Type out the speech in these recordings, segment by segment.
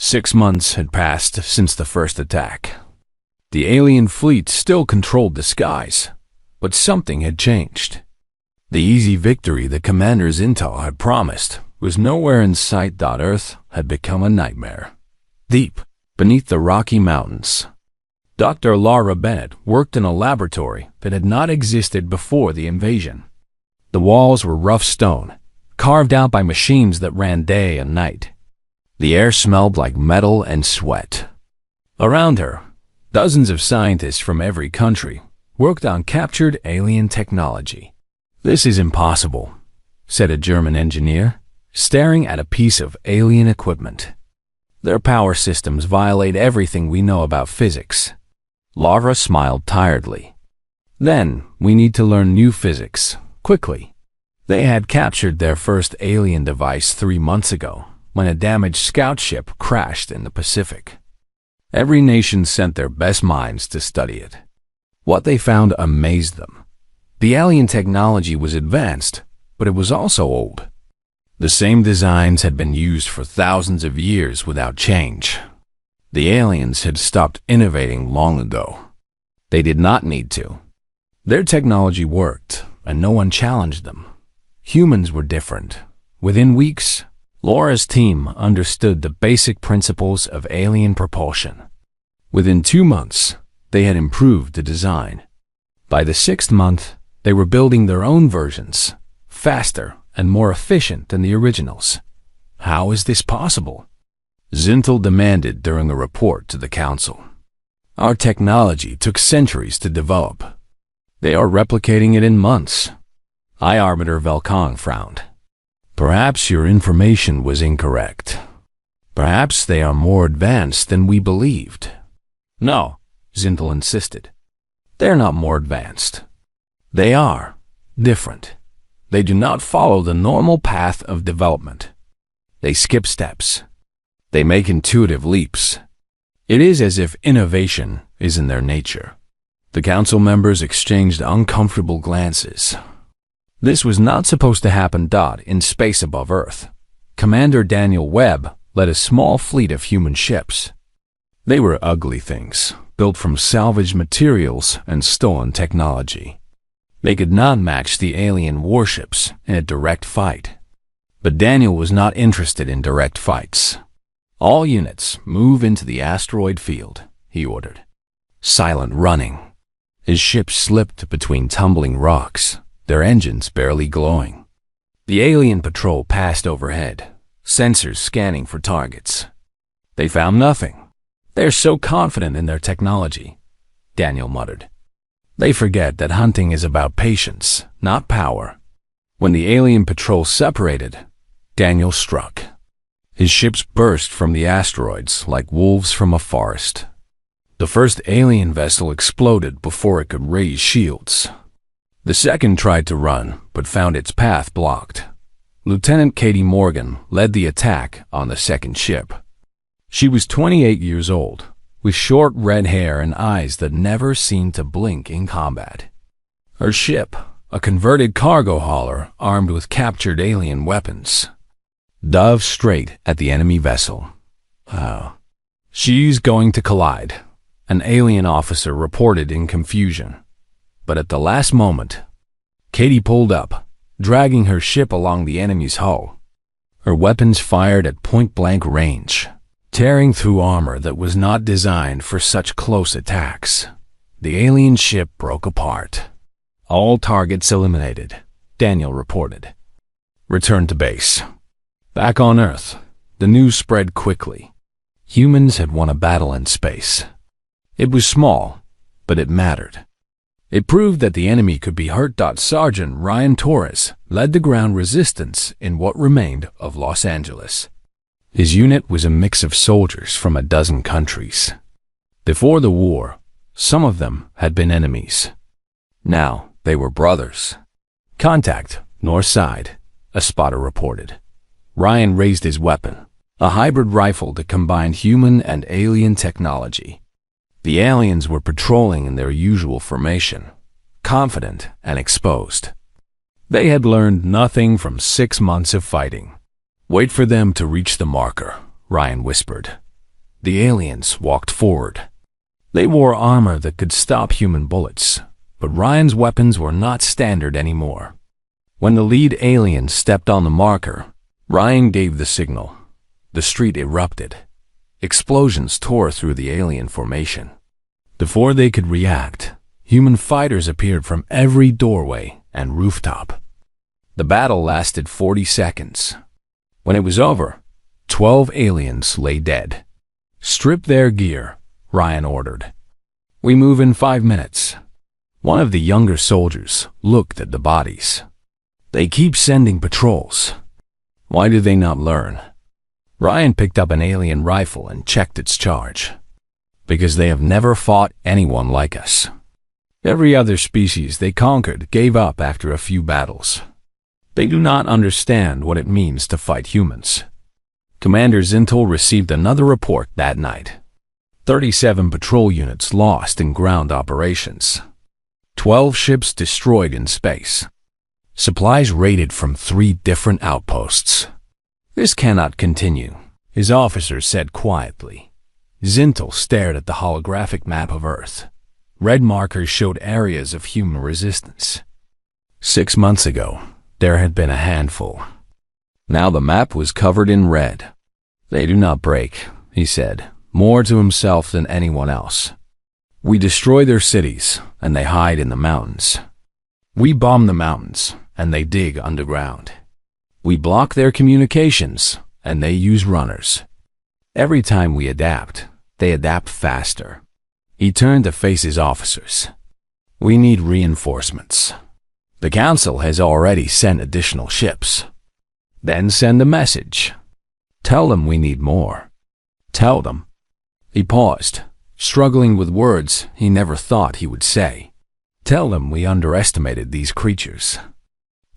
6 months had passed since the first attack. The alien fleet still controlled the skies, but something had changed. The easy victory the commander's intel had promised was nowhere in sight. Earth had become a nightmare. Deep beneath the Rocky Mountains, Dr. Laura Bennett worked in a laboratory that had not existed before the invasion. The walls were rough stone, carved out by machines that ran day and night. The air smelled like metal and sweat. Around her, dozens of scientists from every country worked on captured alien technology. "This is impossible," said a German engineer, staring at a piece of alien equipment. "Their power systems violate everything we know about physics." Laura smiled tiredly. "Then we need to learn new physics, quickly." They had captured their first alien device 3 months ago, when a damaged scout ship crashed in the Pacific. Every nation sent their best minds to study it. What they found amazed them. The alien technology was advanced, but it was also old. The same designs had been used for thousands of years without change. The aliens had stopped innovating long ago. They did not need to. Their technology worked, and no one challenged them. Humans were different. Within weeks, Laura's team understood the basic principles of alien propulsion. Within 2 months, they had improved the design. By the 6th month, they were building their own versions, faster and more efficient than the originals. How is this possible? Zintel demanded during a report to the council. "Our technology took centuries to develop. They are replicating it in months." High Arbiter Velkong frowned. "Perhaps your information was incorrect. Perhaps they are more advanced than we believed." "No," Zintel insisted. "They're not more advanced. They are different. They do not follow the normal path of development. They skip steps. They make intuitive leaps. It is as if innovation is in their nature." The council members exchanged uncomfortable glances. This was not supposed to happen. In space above Earth, Commander Daniel Webb led a small fleet of human ships. They were ugly things, built from salvaged materials and stolen technology. They could not match the alien warships in a direct fight. But Daniel was not interested in direct fights. "All units move into the asteroid field," he ordered. Silent running. His ship slipped between tumbling rocks, their engines barely glowing. The alien patrol passed overhead, sensors scanning for targets. They found nothing. "They're so confident in their technology," Daniel muttered. "They forget that hunting is about patience, not power." When the alien patrol separated, Daniel struck. His ships burst from the asteroids like wolves from a forest. The first alien vessel exploded before it could raise shields. The second tried to run, but found its path blocked. Lieutenant Katie Morgan led the attack on the second ship. She was 28 years old, with short red hair and eyes that never seemed to blink in combat. Her ship, a converted cargo hauler armed with captured alien weapons, dove straight at the enemy vessel. "She's going to collide," an alien officer reported in confusion. But at the last moment, Katie pulled up, dragging her ship along the enemy's hull. Her weapons fired at point-blank range, tearing through armor that was not designed for such close attacks. The alien ship broke apart. "All targets eliminated," Daniel reported. "Return to base." Back on Earth, the news spread quickly. Humans had won a battle in space. It was small, but it mattered. It proved that the enemy could be hurt. Sergeant Ryan Torres led the ground resistance in what remained of Los Angeles. His unit was a mix of soldiers from a dozen countries. Before the war, some of them had been enemies. Now they were brothers. "Contact, north side," a spotter reported. Ryan raised his weapon, a hybrid rifle that combined human and alien technology. The aliens were patrolling in their usual formation, confident and exposed. They had learned nothing from 6 months of fighting. "Wait for them to reach the marker," Ryan whispered. The aliens walked forward. They wore armor that could stop human bullets, but Ryan's weapons were not standard anymore. When the lead alien stepped on the marker, Ryan gave the signal. The street erupted. Explosions tore through the alien formation. Before they could react, human fighters appeared from every doorway and rooftop. The battle lasted 40 seconds. When it was over, 12 aliens lay dead. "Strip their gear," Ryan ordered. "We move in 5 minutes." One of the younger soldiers looked at the bodies. "They keep sending patrols. Why do they not learn?" Ryan picked up an alien rifle and checked its charge. "Because they have never fought anyone like us. Every other species they conquered gave up after a few battles. They do not understand what it means to fight humans." Commander Zintel received another report that night. 37 patrol units lost in ground operations. 12 ships destroyed in space. Supplies raided from 3 different outposts. "This cannot continue," his officer said quietly. Zintel stared at the holographic map of Earth. Red markers showed areas of human resistance. 6 months ago, there had been a handful. Now the map was covered in red. "They do not break," he said, more to himself than anyone else. "We destroy their cities, and they hide in the mountains. We bomb the mountains, and they dig underground. We block their communications, and they use runners. Every time we adapt, they adapt faster." He turned to face his officers. "We need reinforcements. The Council has already sent additional ships. Then send a message. Tell them we need more. Tell them." He paused, struggling with words he never thought he would say. "Tell them we underestimated these creatures.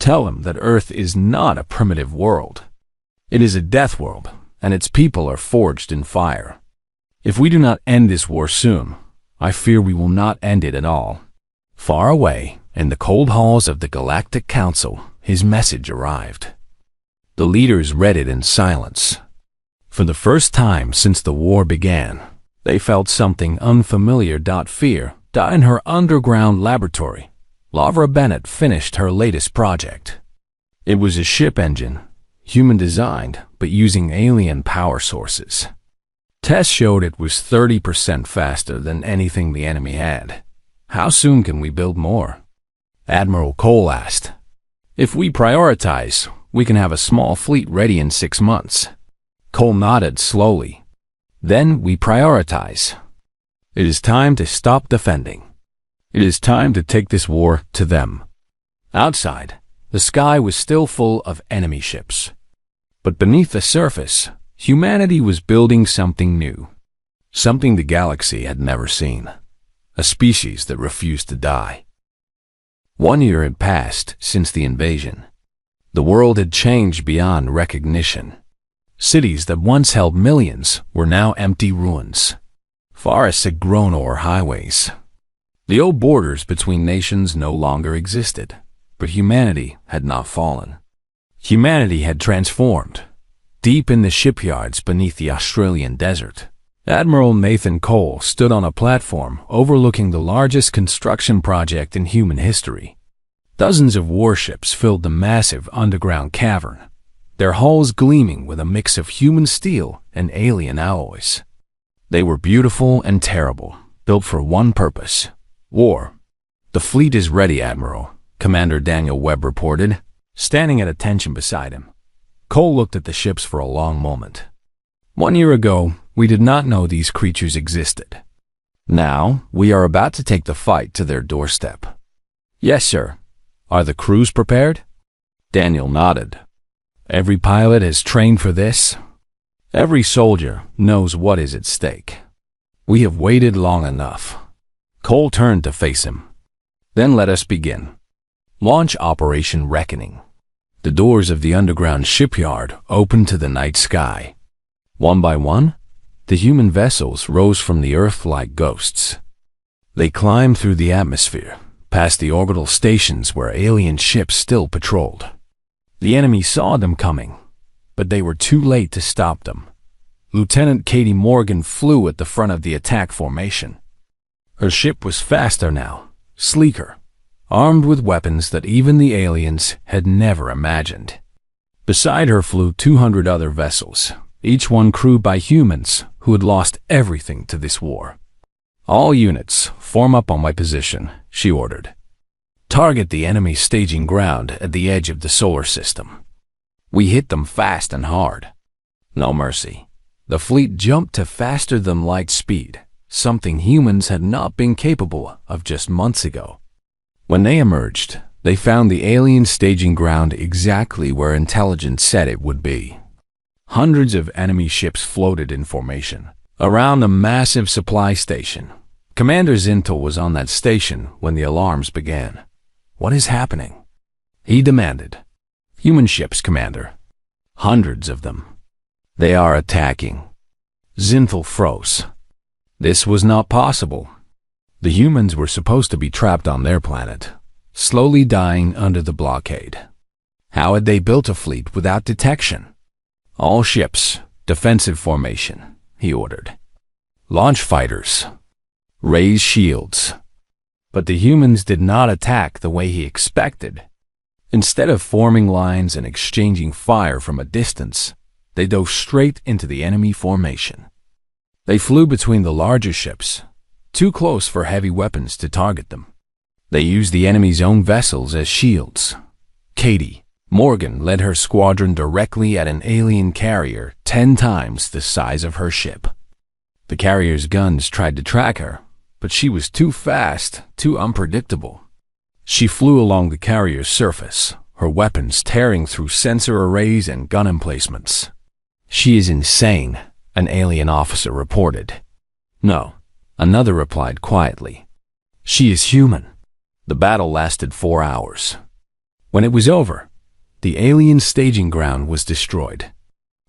Tell them that Earth is not a primitive world. It is a death world, and its people are forged in fire. If we do not end this war soon, I fear we will not end it at all." Far away, in the cold halls of the Galactic Council, his message arrived. The leaders read it in silence. For the first time since the war began, they felt something unfamiliar. Fear. In her underground laboratory, Lavra Bennett finished her latest project. It was a ship engine, human-designed, but using alien power sources. Tests showed it was 30% faster than anything the enemy had. "How soon can we build more?" Admiral Cole asked. "If we prioritize, we can have a small fleet ready in 6 months." Cole nodded slowly. "Then we prioritize. It is time to stop defending. It is time to take this war to them." Outside, the sky was still full of enemy ships. But beneath the surface, humanity was building something new. Something the galaxy had never seen. A species that refused to die. 1 year had passed since the invasion. The world had changed beyond recognition. Cities that once held millions were now empty ruins. Forests had grown o'er highways. The old borders between nations no longer existed, but humanity had not fallen. Humanity had transformed. Deep in the shipyards beneath the Australian desert, Admiral Nathan Cole stood on a platform overlooking the largest construction project in human history. Dozens of warships filled the massive underground cavern, their hulls gleaming with a mix of human steel and alien alloys. They were beautiful and terrible, built for one purpose: war. "The fleet is ready, Admiral," Commander Daniel Webb reported, standing at attention beside him. Cole looked at the ships for a long moment. 1 year ago, we did not know these creatures existed. Now, we are about to take the fight to their doorstep. "Yes, sir." "Are the crews prepared?" Daniel nodded. "Every pilot has trained for this. Every soldier knows what is at stake. We have waited long enough." Cole turned to face him. "Then let us begin. Launch Operation Reckoning." The doors of the underground shipyard opened to the night sky. One by one, the human vessels rose from the earth like ghosts. They climbed through the atmosphere, past the orbital stations where alien ships still patrolled. The enemy saw them coming, but they were too late to stop them. Lieutenant Katie Morgan flew at the front of the attack formation. Her ship was faster now, sleeker, armed with weapons that even the aliens had never imagined. Beside her flew 200 other vessels, each one crewed by humans who had lost everything to this war. "All units, form up on my position," she ordered. "Target the enemy staging ground at the edge of the solar system. We hit them fast and hard. No mercy." The fleet jumped to faster-than-light speed, something humans had not been capable of just months ago. When they emerged, they found the alien staging ground exactly where intelligence said it would be. Hundreds of enemy ships floated in formation around a massive supply station. Commander Zintel was on that station when the alarms began. "What is happening?" he demanded. "Human ships, Commander. Hundreds of them. They are attacking." Zintel froze. This was not possible. The humans were supposed to be trapped on their planet, slowly dying under the blockade. How had they built a fleet without detection? "All ships, defensive formation," he ordered. "Launch fighters. Raise shields." But the humans did not attack the way he expected. Instead of forming lines and exchanging fire from a distance, they dove straight into the enemy formation. They flew between the larger ships, too close for heavy weapons to target them. They used the enemy's own vessels as shields. Katie Morgan led her squadron directly at an alien carrier 10 times the size of her ship. The carrier's guns tried to track her, but she was too fast, too unpredictable. She flew along the carrier's surface, her weapons tearing through sensor arrays and gun emplacements. "She is insane," an alien officer reported. "No," another replied quietly. "She is human." The battle lasted 4 hours. When it was over, the alien staging ground was destroyed.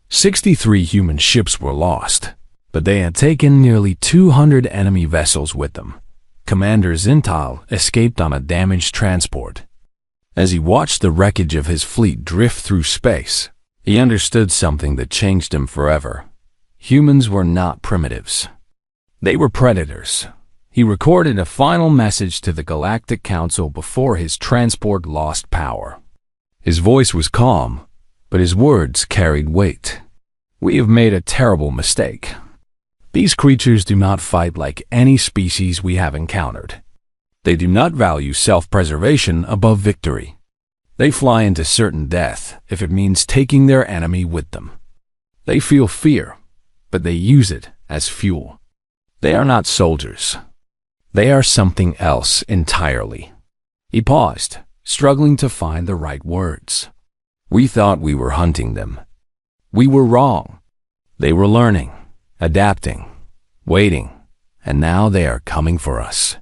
63 human ships were lost, but they had taken nearly 200 enemy vessels with them. Commander Zintal escaped on a damaged transport. As he watched the wreckage of his fleet drift through space, he understood something that changed him forever. Humans were not primitives. They were predators. He recorded a final message to the Galactic Council before his transport lost power. His voice was calm, but his words carried weight. "We have made a terrible mistake. These creatures do not fight like any species we have encountered. They do not value self-preservation above victory. They fly into certain death if it means taking their enemy with them. They feel fear, but they use it as fuel. They are not soldiers. They are something else entirely." He paused, struggling to find the right words. "We thought we were hunting them. We were wrong. They were learning, adapting, waiting, and now they are coming for us.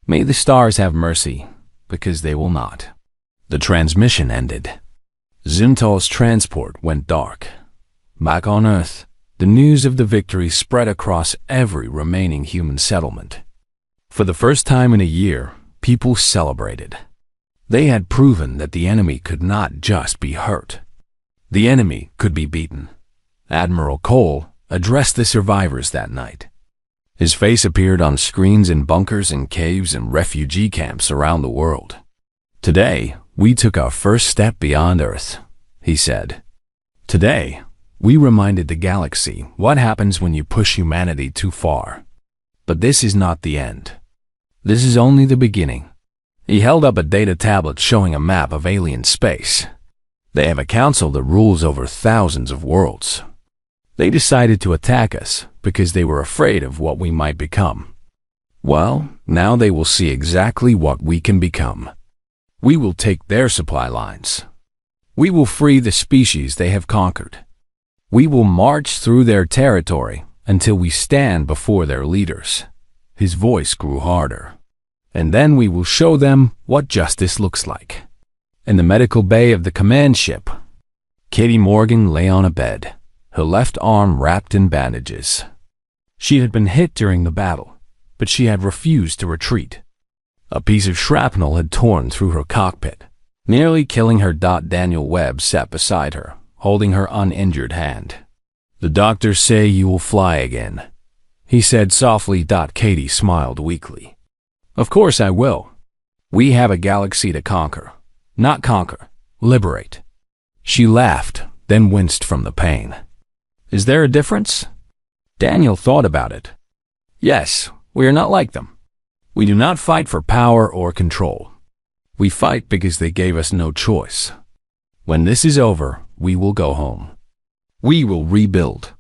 May the stars have mercy, because they will not." The transmission ended. Zintal's transport went dark. Back on Earth, the news of the victory spread across every remaining human settlement. For the first time in a year, people celebrated. They had proven that the enemy could not just be hurt. The enemy could be beaten. Admiral Cole addressed the survivors that night. His face appeared on screens in bunkers and caves and refugee camps around the world. "Today, we took our first step beyond Earth," he said. "Today, we reminded the galaxy what happens when you push humanity too far. But this is not the end. This is only the beginning." He held up a data tablet showing a map of alien space. "They have a council that rules over thousands of worlds. They decided to attack us because they were afraid of what we might become. Well, now they will see exactly what we can become. We will take their supply lines. We will free the species they have conquered. We will march through their territory until we stand before their leaders." His voice grew harder. "And then we will show them what justice looks like." In the medical bay of the command ship, Katie Morgan lay on a bed, her left arm wrapped in bandages. She had been hit during the battle, but she had refused to retreat. A piece of shrapnel had torn through her cockpit, nearly killing her. Daniel Webb sat beside her, holding her uninjured hand. The doctors say you will fly again, he said softly. Katie smiled weakly. Of course I will. We have a galaxy to conquer. Not conquer, liberate. She laughed, then winced from the pain. Is there a difference? Daniel thought about it. Yes, we are not like them. We do not fight for power or control. We fight because they gave us no choice. When this is over, we will go home. We will rebuild.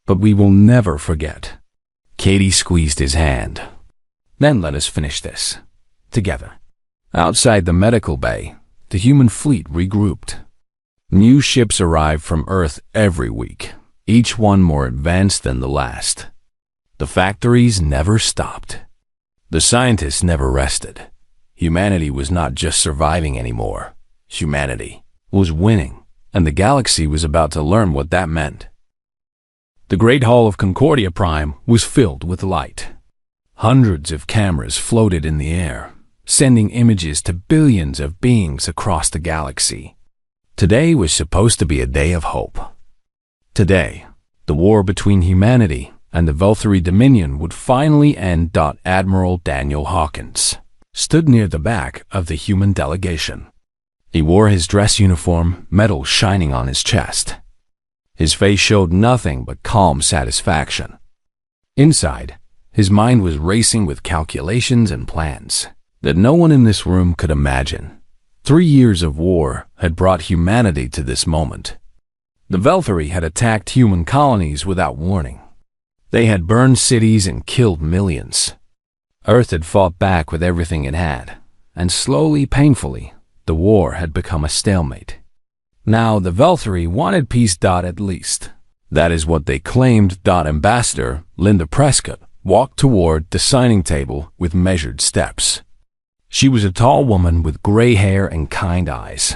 But we will never forget. Katie squeezed his hand. Then let us finish this. Together. Outside the medical bay, the human fleet regrouped. New ships arrived from Earth every week, each one more advanced than the last. The factories never stopped. The scientists never rested. Humanity was not just surviving anymore. Humanity was winning, and the galaxy was about to learn what that meant. The Great Hall of Concordia Prime was filled with light. Hundreds of cameras floated in the air, sending images to billions of beings across the galaxy. Today was supposed to be a day of hope. Today, the war between humanity and the Velthari Dominion would finally end. Admiral Daniel Hawkins stood near the back of the human delegation. He wore his dress uniform, metal shining on his chest. His face showed nothing but calm satisfaction. Inside, his mind was racing with calculations and plans that no one in this room could imagine. 3 years of war had brought humanity to this moment. The Velthari had attacked human colonies without warning. They had burned cities and killed millions. Earth had fought back with everything it had, and slowly, painfully, the war had become a stalemate. Now the Velthari wanted peace. At least, that is what they claimed. Ambassador Linda Prescott walked toward the signing table with measured steps. She was a tall woman with gray hair and kind eyes.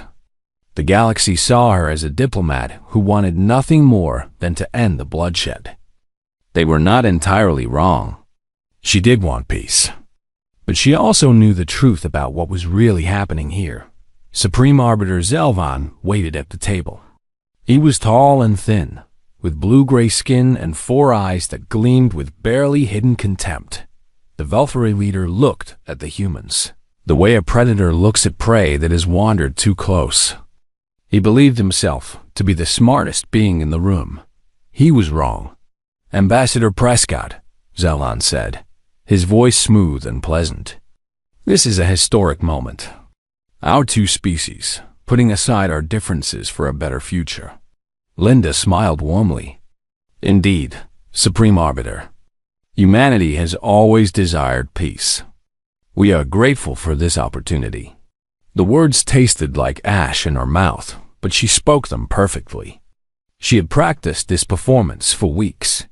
The galaxy saw her as a diplomat who wanted nothing more than to end the bloodshed. They were not entirely wrong. She did want peace. But she also knew the truth about what was really happening here. Supreme Arbiter Zelvan waited at the table. He was tall and thin, with blue-gray skin and 4 eyes that gleamed with barely hidden contempt. The Velthari leader looked at the humans, the way a predator looks at prey that has wandered too close. He believed himself to be the smartest being in the room. He was wrong. Ambassador Prescott, Zelvan said, his voice smooth and pleasant. This is a historic moment. Our two species, putting aside our differences for a better future. Linda smiled warmly. Indeed, Supreme Arbiter. Humanity has always desired peace. We are grateful for this opportunity. The words tasted like ash in her mouth, but she spoke them perfectly. She had practiced this performance for weeks.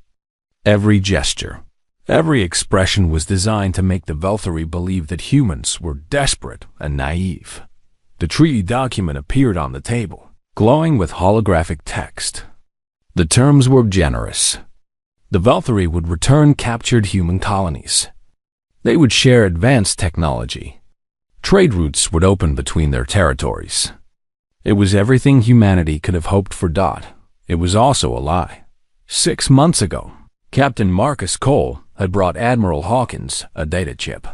Every gesture, every expression was designed to make the Velthari believe that humans were desperate and naive. The treaty document appeared on the table, glowing with holographic text. The terms were generous. The Velthari would return captured human colonies. They would share advanced technology. Trade routes would open between their territories. It was everything humanity could have hoped for. It was also a lie. 6 months ago, Captain Marcus Cole had brought Admiral Hawkins a data chip.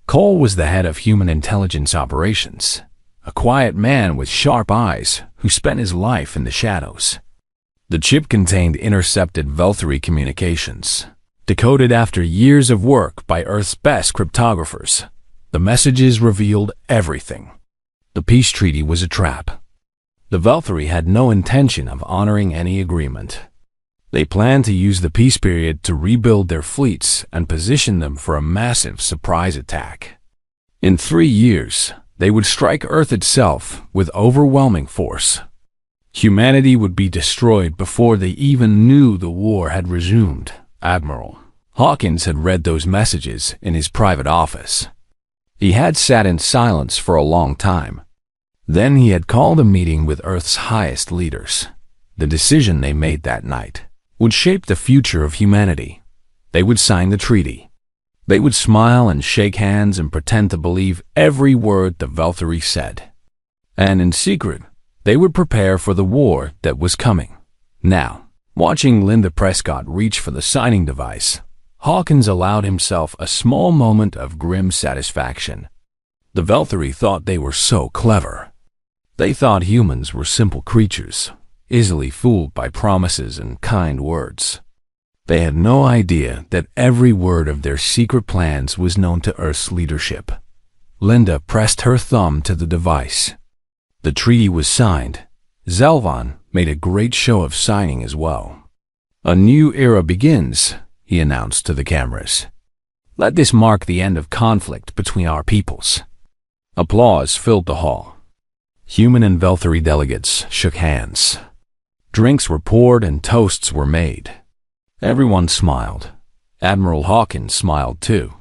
Cole was the head of human intelligence operations, a quiet man with sharp eyes who spent his life in the shadows. The chip contained intercepted Velthari communications, decoded after years of work by Earth's best cryptographers. The messages revealed everything. The peace treaty was a trap. The Velthari had no intention of honoring any agreement. They planned to use the peace period to rebuild their fleets and position them for a massive surprise attack. In 3 years, they would strike Earth itself with overwhelming force. Humanity would be destroyed before they even knew the war had resumed. Admiral Hawkins had read those messages in his private office. He had sat in silence for a long time. Then he had called a meeting with Earth's highest leaders. The decision they made that night would shape the future of humanity. They would sign the treaty. They would smile and shake hands and pretend to believe every word the Velthari said. And in secret, they would prepare for the war that was coming. Now, Watching Linda Prescott reach for the signing device, Hawkins allowed himself a small moment of grim satisfaction. The Velthari thought they were so clever. They thought humans were simple creatures, easily fooled by promises and kind words. They had no idea that every word of their secret plans was known to Earth's leadership. Linda pressed her thumb to the device. The treaty was signed. Zelvan made a great show of signing as well. "A new era begins," he announced to the cameras. "Let this mark the end of conflict between our peoples." Applause filled the hall. Human and Velthari delegates shook hands. Drinks were poured and toasts were made. Everyone smiled. Admiral Hawkins smiled too.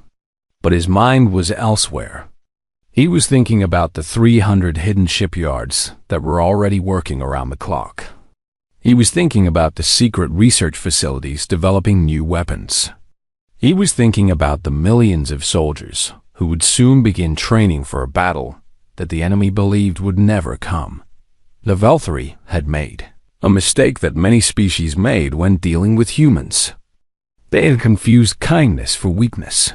But his mind was elsewhere. He was thinking about the 300 hidden shipyards that were already working around the clock. He was thinking about the secret research facilities developing new weapons. He was thinking about the millions of soldiers who would soon begin training for a battle that the enemy believed would never come. The Velthari had made a mistake that many species made when dealing with humans. They had confused kindness for weakness.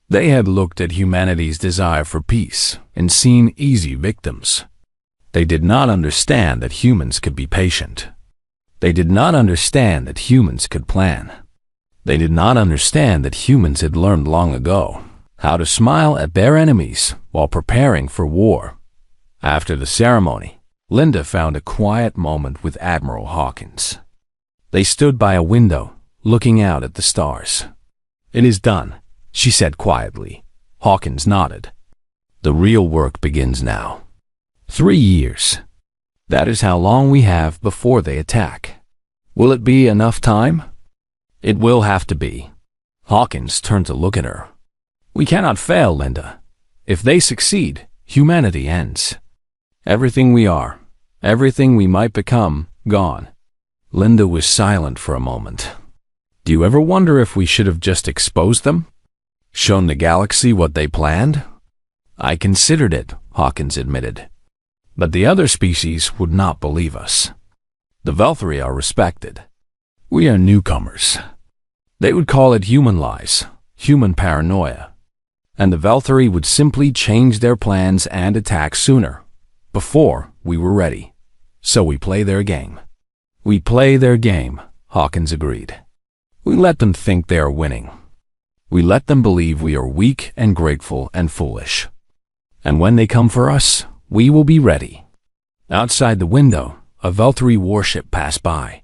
They had looked at humanity's desire for peace and seen easy victims. They did not understand that humans could be patient. They did not understand that humans could plan. They did not understand that humans had learned long ago how to smile at their enemies while preparing for war. After the ceremony, Linda found a quiet moment with Admiral Hawkins. They stood by a window, looking out at the stars. "It is done," she said quietly. Hawkins nodded. "The real work begins now." 3 years. That is how long we have before they attack. Will it be enough time? It will have to be. Hawkins turned to look at her. "We cannot fail, Linda. If they succeed, humanity ends. Everything we are, everything we might become, gone." Linda was silent for a moment. "Do you ever wonder if we should have just exposed them? Shown the galaxy what they planned?" "I considered it," Hawkins admitted. "But the other species would not believe us. The Velthari are respected. We are newcomers. They would call it human lies, human paranoia. And the Velthari would simply change their plans and attack sooner, before we were ready. So we play their game." "We play their game," Hawkins agreed. "We let them think they are winning. We let them believe we are weak and grateful and foolish. And when they come for us, we will be ready." Outside the window, a Velthari warship passed by.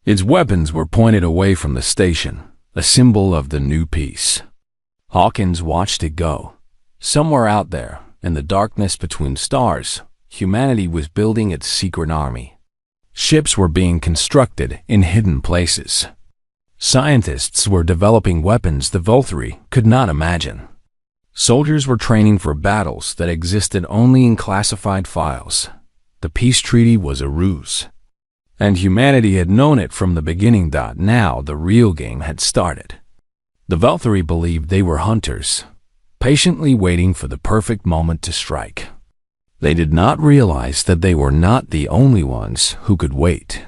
Its weapons were pointed away from the station, a symbol of the new peace. Hawkins watched it go. Somewhere out there, in the darkness between stars, humanity was building its secret army. Ships were being constructed in hidden places. Scientists were developing weapons the Velthari could not imagine. Soldiers were training for battles that existed only in classified files. The peace treaty was a ruse. And humanity had known it from the beginning. Now the real game had started. The Velthari believed they were hunters, patiently waiting for the perfect moment to strike. They did not realize that they were not the only ones who could wait.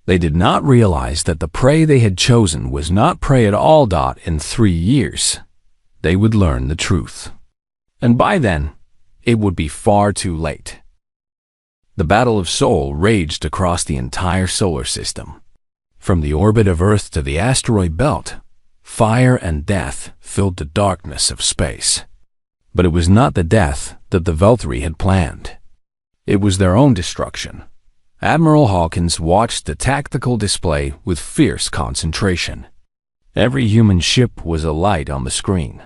They did not realize that the prey they had chosen was not prey at all. In 3 years, they would learn the truth. And by then, it would be far too late. The Battle of Sol raged across the entire solar system. From the orbit of Earth to the asteroid belt, fire and death filled the darkness of space. But it was not the death that the Velthari had planned. It was their own destruction. Admiral Hawkins watched the tactical display with fierce concentration. Every human ship was a light on the screen.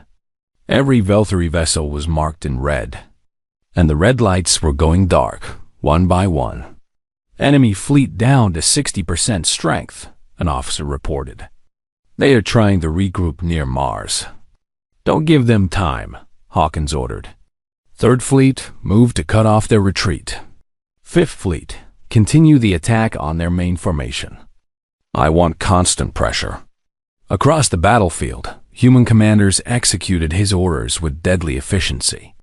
Every Velthari vessel was marked in red. And the red lights were going dark, one by one. "Enemy fleet down to 60% strength," an officer reported. "They are trying to regroup near Mars." "Don't give them time," Hawkins ordered. "Third Fleet, move to cut off their retreat. Fifth Fleet, continue the attack on their main formation. I want constant pressure." Across the battlefield, human commanders executed his orders with deadly efficiency.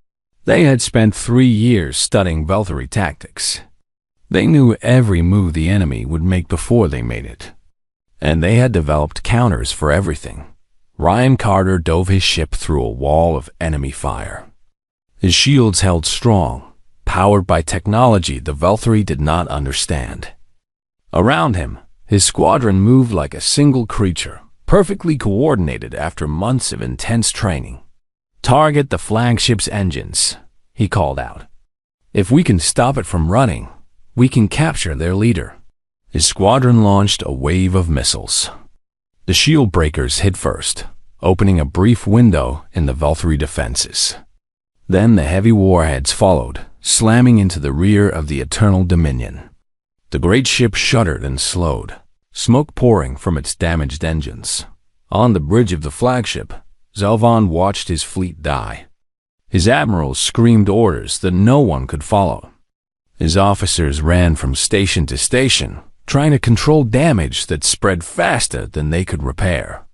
They had spent 3 years studying Velthari tactics. They knew every move the enemy would make before they made it. And they had developed counters for everything. Ryan Carter dove his ship through a wall of enemy fire. His shields held strong, powered by technology the Valkyrie did not understand. Around him, his squadron moved like a single creature, perfectly coordinated after months of intense training. "Target the flagship's engines," he called out. "If we can stop it from running, we can capture their leader." His squadron launched a wave of missiles. The shield breakers hit first, opening a brief window in the Valkyrie defenses. Then the heavy warheads followed, slamming into the rear of the Eternal Dominion. The great ship shuddered and slowed, smoke pouring from its damaged engines. On the bridge of the flagship, Zelvan watched his fleet die. His admirals screamed orders that no one could follow. His officers ran from station to station, trying to control damage that spread faster than they could repair.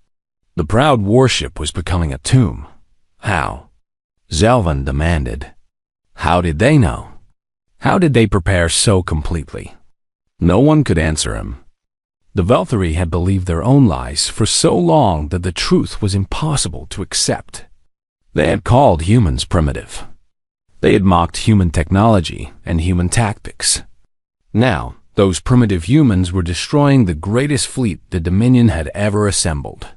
The proud warship was becoming a tomb. How? Zelvan demanded. How did they know? How did they prepare so completely? No one could answer him. The Valkyrie had believed their own lies for so long that the truth was impossible to accept. They had called humans primitive. They had mocked human technology and human tactics. Now, those primitive humans were destroying the greatest fleet the Dominion had ever assembled.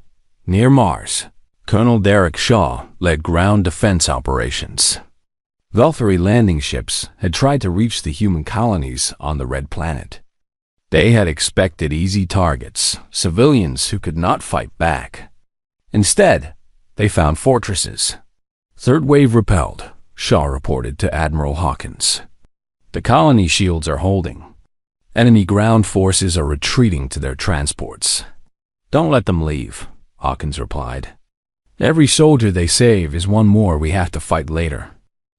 Near Mars, Colonel Derek Shaw led ground defense operations. Valkyrie landing ships had tried to reach the human colonies on the Red Planet. They had expected easy targets, civilians who could not fight back. Instead, they found fortresses. "Third wave repelled," Shaw reported to Admiral Hawkins. "The colony shields are holding. Enemy ground forces are retreating to their transports." "Don't let them leave," Hawkins replied. "Every soldier they save is one more we have to fight later."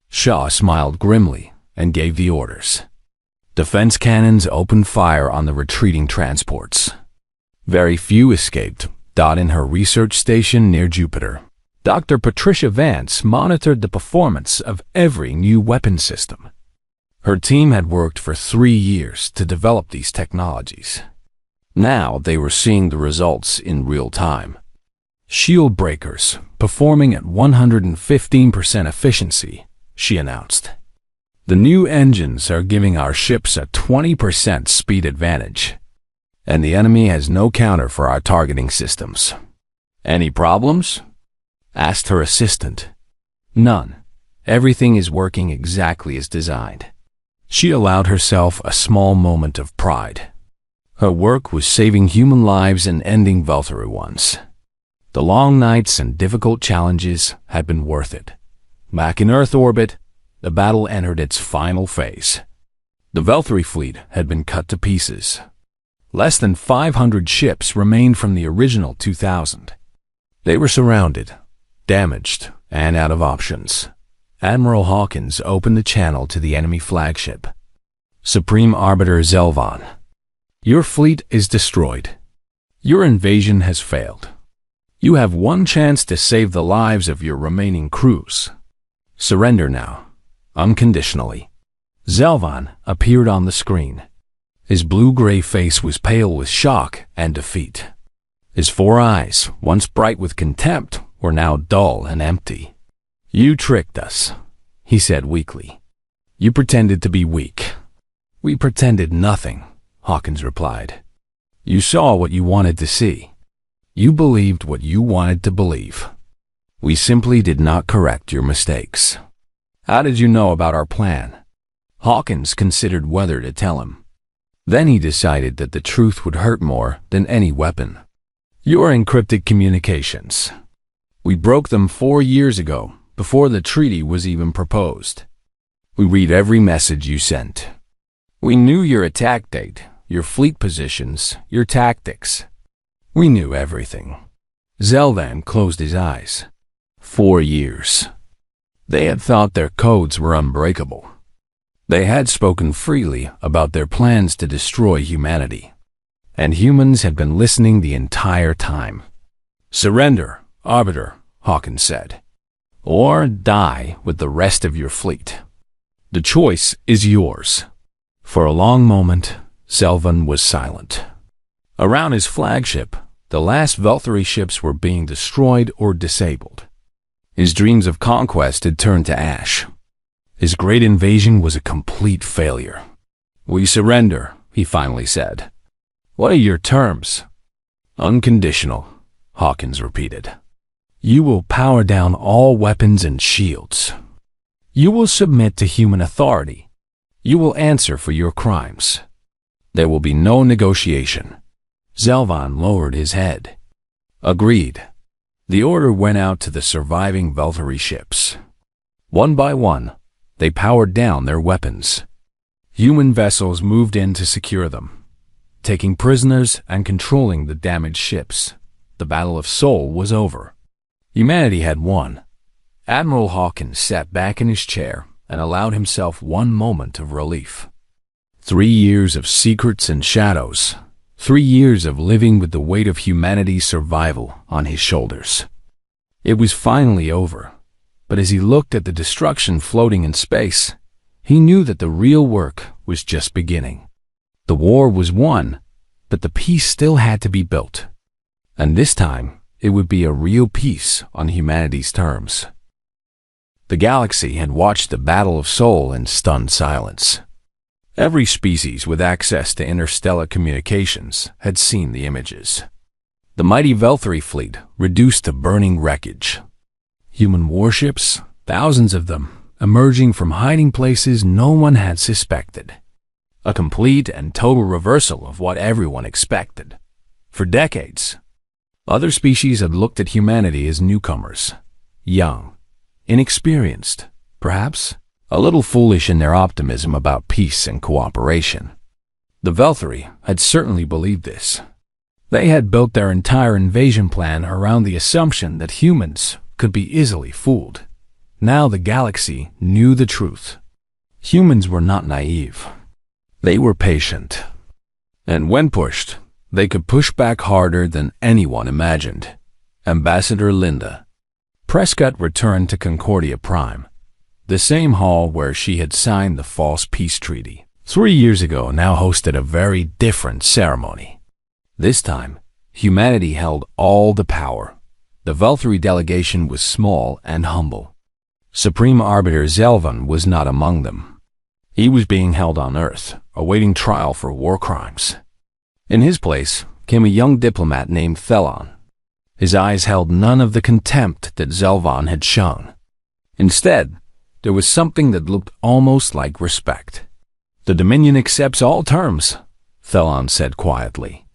Shaw smiled grimly and gave the orders. Defense cannons opened fire on the retreating transports. Very few escaped. In her research station near Jupiter, Dr. Patricia Vance monitored the performance of every new weapon system. Her team had worked for 3 years to develop these technologies. Now they were seeing the results in real time. Shield breakers performing at 115% efficiency, she announced. "The new engines are giving our ships a 20% speed advantage, and the enemy has no counter for our targeting systems." "Any problems?" asked her assistant. "None. Everything is working exactly as designed." She allowed herself a small moment of pride. Her work was saving human lives and ending Valkyrie ones. The long nights and difficult challenges had been worth it. Back in Earth orbit, the battle entered its final phase. The Valkyrie fleet had been cut to pieces. Less than 500 ships remained from the original 2,000. They were surrounded, damaged, and out of options. Admiral Hawkins opened the channel to the enemy flagship. "Supreme Arbiter Zelvan, your fleet is destroyed. Your invasion has failed. You have one chance to save the lives of your remaining crews. Surrender now, unconditionally." Zelvan appeared on the screen. His blue-gray face was pale with shock and defeat. His 4 eyes, once bright with contempt, were now dull and empty. "You tricked us," he said weakly. "You pretended to be weak." "We pretended nothing," Hawkins replied. "You saw what you wanted to see. You believed what you wanted to believe. We simply did not correct your mistakes." "How did you know about our plan?" Hawkins considered whether to tell him. Then he decided that the truth would hurt more than any weapon. "Your encrypted communications. We broke them 4 years ago, before the treaty was even proposed. We read every message you sent. We knew your attack date, your fleet positions, your tactics. We knew everything." Zelvan closed his eyes. 4 years. They had thought their codes were unbreakable. They had spoken freely about their plans to destroy humanity. And humans had been listening the entire time. "Surrender, Arbiter," Hawkins said. "Or die with the rest of your fleet. The choice is yours." For a long moment, Zelvan was silent. Around his flagship, the last Veltari ships were being destroyed or disabled. His dreams of conquest had turned to ash. His great invasion was a complete failure. "We surrender," he finally said. "What are your terms?" "Unconditional," Hawkins repeated. "You will power down all weapons and shields. You will submit to human authority. You will answer for your crimes. There will be no negotiation." Zelvan lowered his head. "Agreed." The order went out to the surviving Veltari ships. One by one, they powered down their weapons. Human vessels moved in to secure them, taking prisoners and controlling the damaged ships. The Battle of Sol was over. Humanity had won. Admiral Hawkins sat back in his chair and allowed himself one moment of relief. 3 years of secrets and shadows. 3 years of living with the weight of humanity's survival on his shoulders. It was finally over, but as he looked at the destruction floating in space, he knew that the real work was just beginning. The war was won, but the peace still had to be built. And this time, it would be a real peace on humanity's terms. The galaxy had watched the Battle of Sol in stunned silence. Every species with access to interstellar communications had seen the images. The mighty Veltari fleet reduced to burning wreckage. Human warships, thousands of them, emerging from hiding places no one had suspected. A complete and total reversal of what everyone expected. For decades, other species had looked at humanity as newcomers, young, inexperienced, perhaps a little foolish in their optimism about peace and cooperation. The Veltari had certainly believed this. They had built their entire invasion plan around the assumption that humans could be easily fooled. Now the galaxy knew the truth. Humans were not naive. They were patient. And when pushed, they could push back harder than anyone imagined. Ambassador Linda Prescott returned to Concordia Prime, the same hall where she had signed the false peace treaty. 3 years ago now hosted a very different ceremony. This time, humanity held all the power. The Veltari delegation was small and humble. Supreme Arbiter Zelvan was not among them. He was being held on Earth, awaiting trial for war crimes. In his place came a young diplomat named Thelon. His eyes held none of the contempt that Zelvan had shown. Instead, there was something that looked almost like respect. "The Dominion accepts all terms," Thelon said quietly.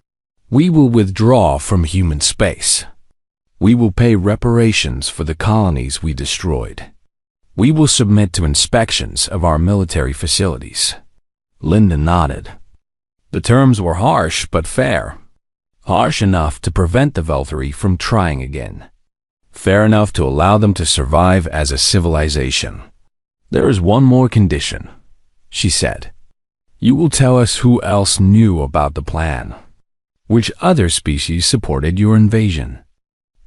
"We will withdraw from human space. We will pay reparations for the colonies we destroyed. We will submit to inspections of our military facilities." Linda nodded. The terms were harsh but fair. Harsh enough to prevent the Veltari from trying again. Fair enough to allow them to survive as a civilization. "There is one more condition," she said. "You will tell us who else knew about the plan. Which other species supported your invasion.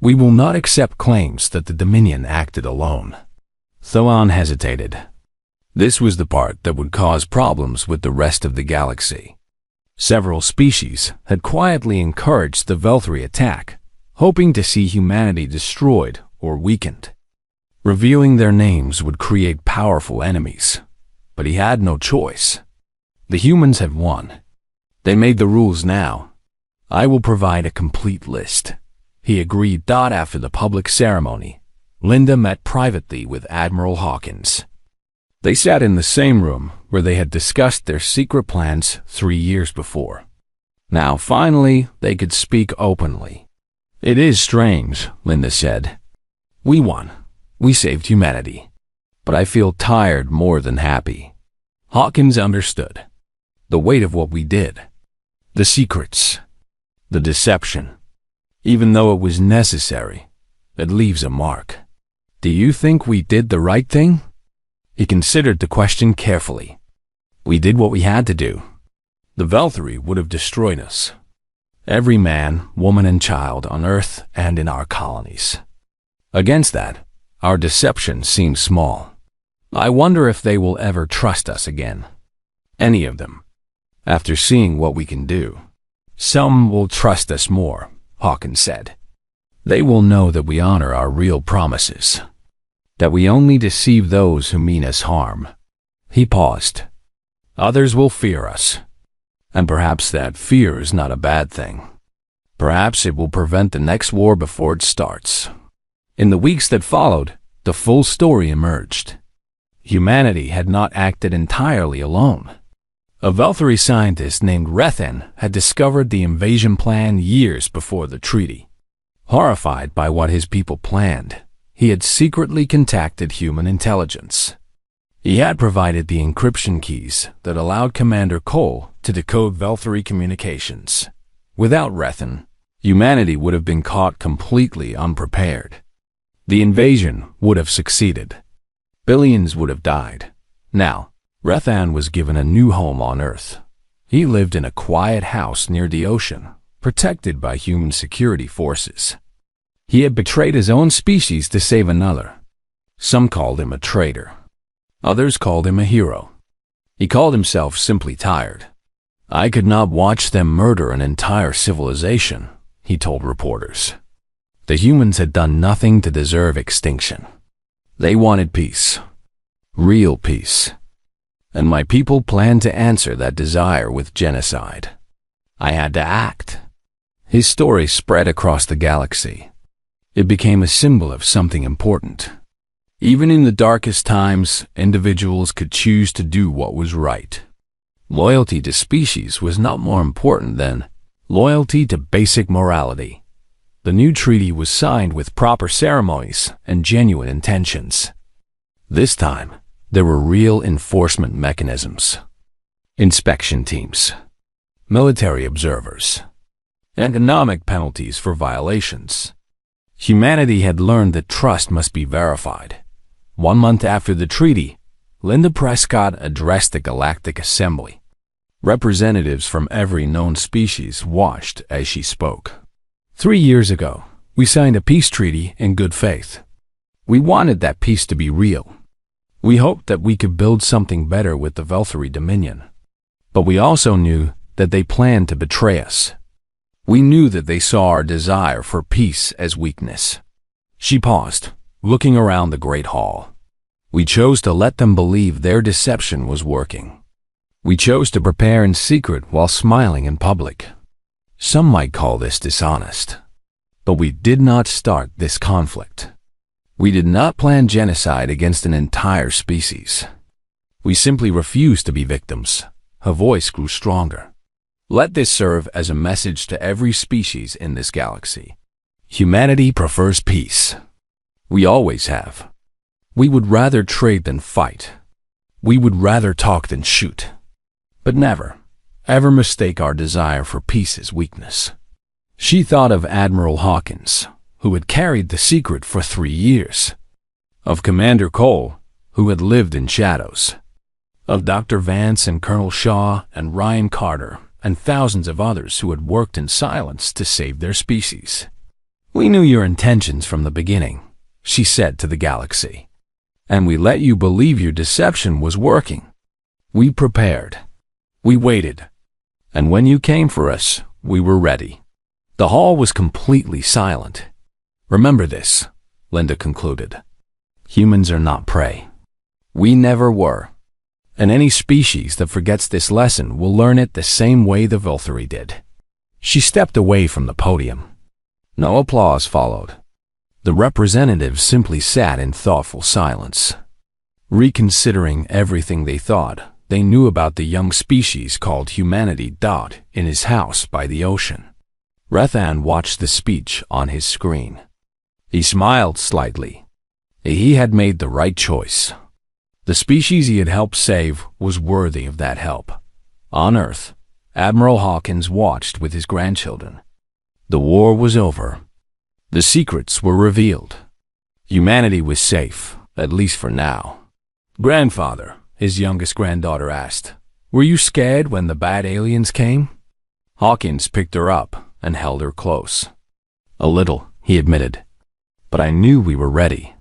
We will not accept claims that the Dominion acted alone." Thelon hesitated. This was the part that would cause problems with the rest of the galaxy. Several species had quietly encouraged the Veltari attack, hoping to see humanity destroyed or weakened. Revealing their names would create powerful enemies, but he had no choice. The humans had won. They made the rules now. "I will provide a complete list," he agreed. After the public ceremony, Linda met privately with Admiral Hawkins. They sat in the same room where they had discussed their secret plans 3 years before. Now finally they could speak openly. "It is strange," Linda said. "We won. We saved humanity. But I feel tired more than happy." Hawkins understood. The weight of what we did. The secrets. The deception. Even though it was necessary, it leaves a mark. "Do you think we did the right thing?" He considered the question carefully. "We did what we had to do. The Veltari would have destroyed us. Every man, woman, and child on Earth and in our colonies. Against that, our deception seems small. I wonder if they will ever trust us again. Any of them. After seeing what we can do." Some will trust us more, Hawkins said. They will know that we honor our real promises, that we only deceive those who mean us harm. He paused. Others will fear us, and perhaps that fear is not a bad thing. Perhaps it will prevent the next war before it starts. In the weeks that followed, the full story emerged. Humanity had not acted entirely alone. A Velthari scientist named Rethan had discovered the invasion plan years before the treaty. Horrified by what his people planned, he had secretly contacted human intelligence. He had provided the encryption keys that allowed Commander Cole to decode Velthari communications. Without Rethan, humanity would have been caught completely unprepared. The invasion would have succeeded. Billions would have died. Now, Rethan was given a new home on Earth. He lived in a quiet house near the ocean, protected by human security forces. He had betrayed his own species to save another. Some called him a traitor. Others called him a hero. He called himself simply tired. I could not watch them murder an entire civilization, he told reporters. The humans had done nothing to deserve extinction. They wanted peace. Real peace. And my people planned to answer that desire with genocide. I had to act. His story spread across the galaxy. It became a symbol of something important. Even in the darkest times, individuals could choose to do what was right. Loyalty to species was not more important than loyalty to basic morality. The new treaty was signed with proper ceremonies and genuine intentions. This time, there were real enforcement mechanisms. Inspection teams, military observers, economic penalties for violations. Humanity had learned that trust must be verified. 1 month after the treaty, Linda Prescott addressed the Galactic Assembly. Representatives from every known species watched as she spoke. 3 years ago, we signed a peace treaty in good faith. We wanted that peace to be real. We hoped that we could build something better with the Velthari Dominion. But we also knew that they planned to betray us. We knew that they saw our desire for peace as weakness. She paused, looking around the great hall. We chose to let them believe their deception was working. We chose to prepare in secret while smiling in public. Some might call this dishonest. But we did not start this conflict. We did not plan genocide against an entire species. We simply refused to be victims. Her voice grew stronger. Let this serve as a message to every species in this galaxy. Humanity prefers peace. We always have. We would rather trade than fight. We would rather talk than shoot. But never, ever mistake our desire for peace as weakness. She thought of Admiral Hawkins, who had carried the secret for 3 years. Of Commander Cole, who had lived in shadows. Of Dr. Vance and Colonel Shaw and Ryan Carter and thousands of others who had worked in silence to save their species. We knew your intentions from the beginning, she said to the galaxy. And we let you believe your deception was working. We prepared. We waited. And when you came for us, we were ready. The hall was completely silent. Remember this, Linda concluded. Humans are not prey. We never were. And any species that forgets this lesson will learn it the same way the Velthari did. She stepped away from the podium. No applause followed. The representatives simply sat in thoughtful silence, reconsidering everything they thought they knew about the young species called humanity. In his house by the ocean. Rethan watched the speech on his screen. He smiled slightly. He had made the right choice. The species he had helped save was worthy of that help. On Earth, Admiral Hawkins watched with his grandchildren. The war was over. The secrets were revealed. Humanity was safe, at least for now. Grandfather, his youngest granddaughter asked, were you scared when the bad aliens came? Hawkins picked her up and held her close. A little, he admitted. But I knew we were ready.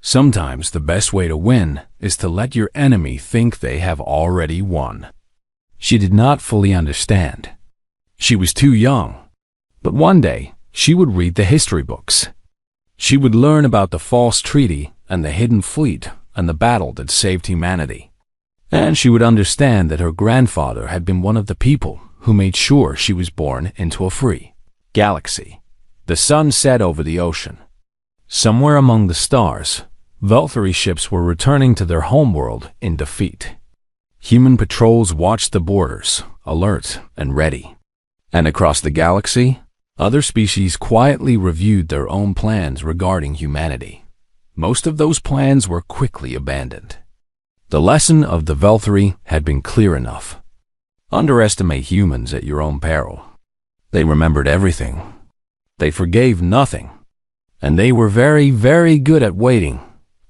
Sometimes the best way to win is to let your enemy think they have already won. She did not fully understand. She was too young. But one day, she would read the history books. She would learn about the false treaty and the hidden fleet and the battle that saved humanity. And she would understand that her grandfather had been one of the people who made sure she was born into a free galaxy. The sun set over the ocean. Somewhere among the stars, Valkyrie ships were returning to their homeworld in defeat. Human patrols watched the borders, alert and ready. And across the galaxy, other species quietly reviewed their own plans regarding humanity. Most of those plans were quickly abandoned. The lesson of the Valkyrie had been clear enough. Underestimate humans at your own peril. They remembered everything. They forgave nothing. And they were very, very good at waiting.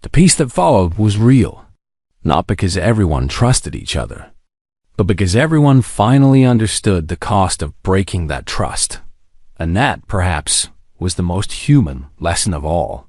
The peace that followed was real. Not because everyone trusted each other, but because everyone finally understood the cost of breaking that trust. And that, perhaps, was the most human lesson of all.